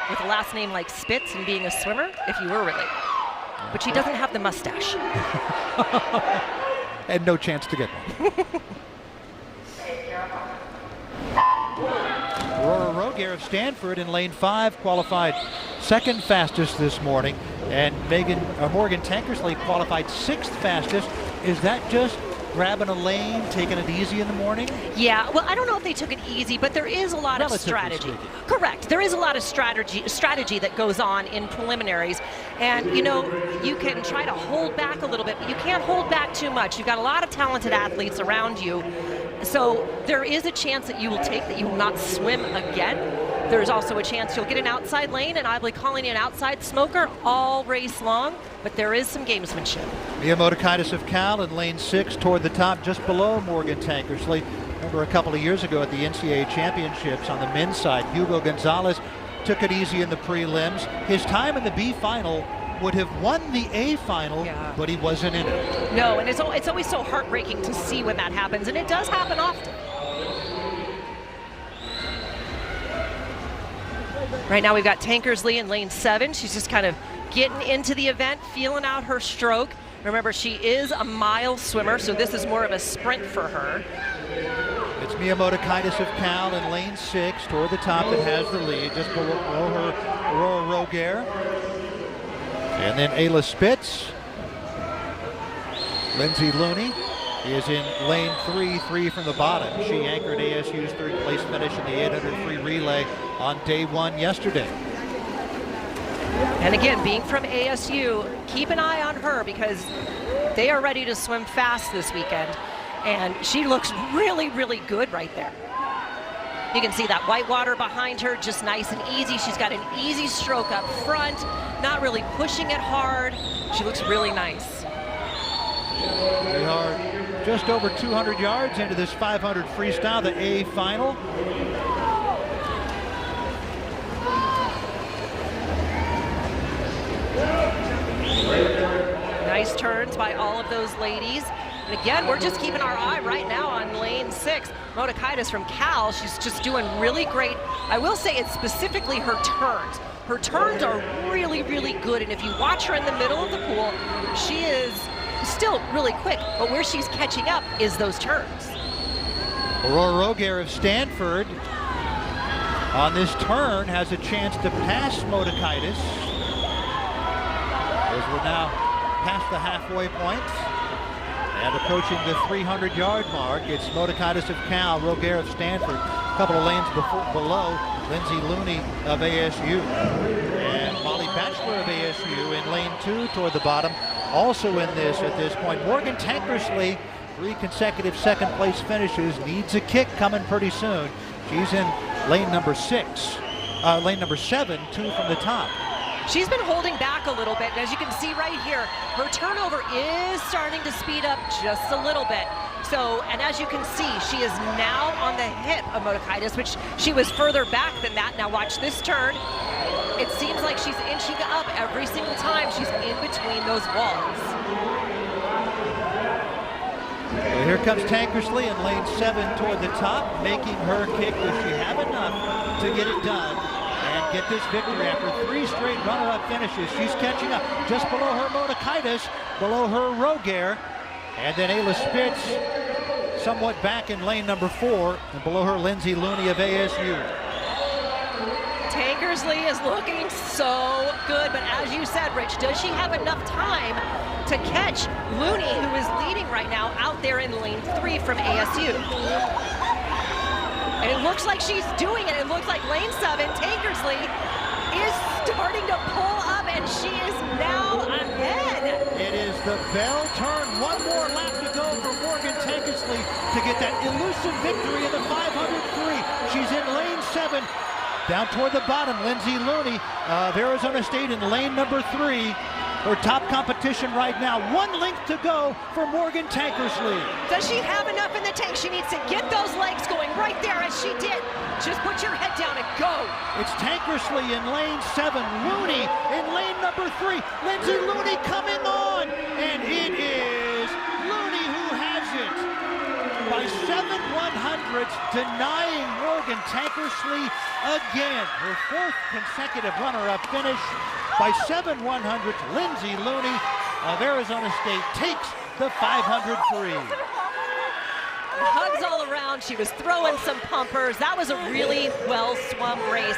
with a last name like Spitz and being a swimmer, if you were related. But she doesn't have the mustache. And no chance to get one. Aurora Rogier of Stanford in lane 5 qualified second fastest this morning, and Morgan Tankersley qualified 6th fastest. Is that just grabbing a lane, taking it easy in the morning? Yeah, well, I don't know if they took it easy, but there is a lot of strategy. Correct. There is a lot of strategy that goes on in preliminaries. And, you know, you can try to hold back a little bit, but you can't hold back too much. You've got a lot of talented athletes around you. So there is a chance that you will not swim again. There's also a chance you'll get an outside lane, and I'll be calling you an outside smoker all race long, but there is some gamesmanship. Mia Motakaitis of Cal in lane 6 toward the top, just below Morgan Tankersley. Remember a couple of years ago at the NCAA Championships on the men's side, Hugo Gonzalez took it easy in the prelims. His time in the B final would have won the A final, but he wasn't in it. No, and it's always so heartbreaking to see when that happens, and it does happen often. Right now we've got Tankersley in lane 7. She's just kind of getting into the event, feeling out her stroke. Remember, she is a mile swimmer, so this is more of a sprint for her. It's Mia Motakaitis of Cal in lane 6 toward the top that has the lead, just below her Aurora Rogier. And then Ayla Spitz. Lindsay Looney is in lane 3 from the bottom. She anchored ASU's 3rd place finish in the 800 free relay on day 1 yesterday. And again, being from ASU, keep an eye on her because they are ready to swim fast this weekend. And she looks really, really good right there. You can see that white water behind her, just nice and easy. She's got an easy stroke up front, not really pushing it hard. She looks really nice. We are just over 200 yards into this 500 freestyle, the A final. Nice turns by all of those ladies. And again, we're just keeping our eye right now on lane 6. Motakaitis from Cal, she's just doing really great. I will say it's specifically her turns. Her turns are really, really good. And if you watch her in the middle of the pool, she is still really quick. But where she's catching up is those turns. Aurora Rogier of Stanford on this turn has a chance to pass Motakaitis, as we're now past the halfway point and approaching the 300-yard mark. It's Motakaitis of Cal, Rogier of Stanford, a couple of lanes below Lindsay Looney of ASU, and Molly Batchelor of ASU in lane 2 toward the bottom. Also in this at this point, Morgan Tankersley, 3 consecutive second place finishes, needs a kick coming pretty soon. She's in lane number 7, 2 from the top. She's been holding back a little bit, and as you can see right here, her turnover is starting to speed up just a little bit. So, and as you can see, she is now on the hip of Motakaitis, which she was further back than that. Now watch this turn. It seems like she's inching up every single time she's in between those walls. Well, here comes Tankersley in lane 7 toward the top, making her kick. Does she have enough to get it done and get this victory after 3 straight runner-up finishes? She's catching up just below her Motakaitis, below her Rogier, and then Ayla Spitz somewhat back in lane number 4, and below her Lindsay Looney of ASU. Tankersley is looking so good, but as you said, Rich, does she have enough time to catch Looney, who is leading right now out there in lane 3 from ASU? And it looks like she's doing it. It looks like lane 7, Tankersley, is starting to pull up, and she is now ahead. It is the bell turn. One more lap to go for Morgan Tankersley to get that elusive victory in the 500 free. She's in lane 7. Down toward the bottom, Lindsay Looney of Arizona State in lane number 3. Her top competition right now. 1 length to go for Morgan Tankersley. Does she have enough in the tank? She needs to get those legs going right there as she did. Just put your head down and go. It's Tankersley in lane 7. Looney in lane number 3. Lindsay Looney coming on. And it is Looney who has it by 7/100ths, denying Morgan Tankersley again. Her 4th consecutive runner-up finish. By 7/100ths, Lindsay Looney of Arizona State takes the 500 free. Hugs all around. She was throwing some pumpers. That was a really well swum race.